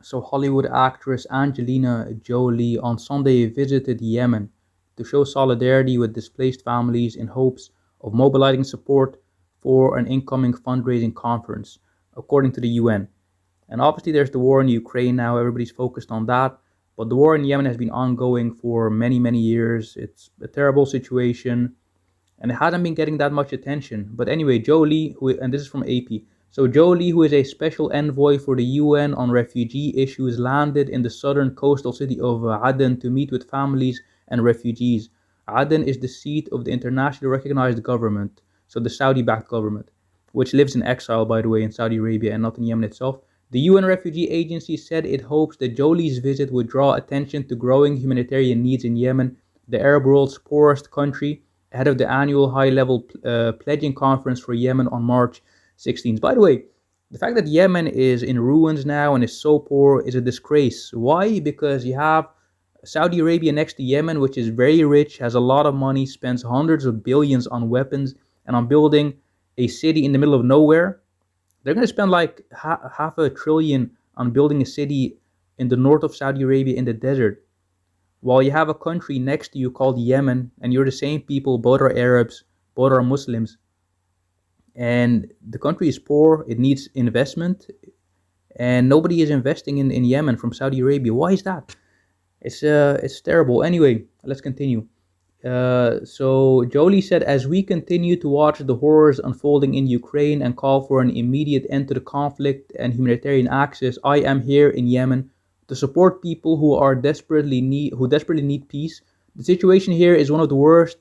So, Hollywood actress Angelina Jolie on Sunday visited Yemen to show solidarity with displaced families in hopes of mobilizing support for an incoming fundraising conference, according to the UN. And obviously, there's the war in Ukraine now, everybody's focused on that. But the war in Yemen has been ongoing for many, many years. It's a terrible situation and it hadn't been getting that much attention. But anyway, Jolie, and this is from AP. So Jolie, who is a special envoy for the UN on refugee issues, landed in the southern coastal city of Aden to meet with families and refugees. Aden is the seat of the internationally recognized government, so the Saudi-backed government, which lives in exile, by the way, in Saudi Arabia and not in Yemen itself. The UN Refugee Agency said it hopes that Jolie's visit would draw attention to growing humanitarian needs in Yemen, the Arab world's poorest country, ahead of the annual high-level pledging conference for Yemen on March 16th. By the way, the fact that Yemen is in ruins now and is so poor is a disgrace. Why? Because you have Saudi Arabia next to Yemen, which is very rich, has a lot of money, spends hundreds of billions on weapons and on building a city in the middle of nowhere. They're going to spend like half a trillion on building a city in the north of Saudi Arabia in the desert, while you have a country next to you called Yemen, and you're the same people, both are Arabs, both are Muslims, and the country is poor, it needs investment, and nobody is investing in Yemen from Saudi Arabia. Why is that? It's terrible. Anyway, let's continue. So Jolie said, as we continue to watch the horrors unfolding in Ukraine and call for an immediate end to the conflict and humanitarian access, I am here in Yemen to support people who desperately need peace. The situation here is one of the worst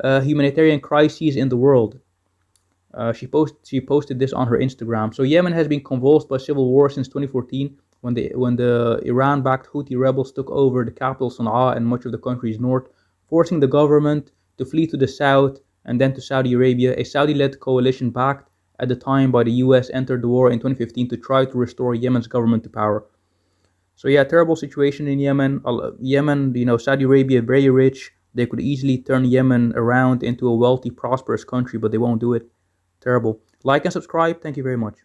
humanitarian crises in the world. She posted this on her Instagram. So Yemen has been convulsed by civil war since 2014, when the Iran-backed Houthi rebels took over the capital Sana'a and much of the country's north, forcing the government to flee to the south and then to Saudi Arabia. A Saudi-led coalition backed at the time by the US entered the war in 2015 to try to restore Yemen's government to power. So yeah, terrible situation in Yemen. Yemen, Saudi Arabia, very rich. They could easily turn Yemen around into a wealthy, prosperous country, but they won't do it. Terrible. Like and subscribe. Thank you very much.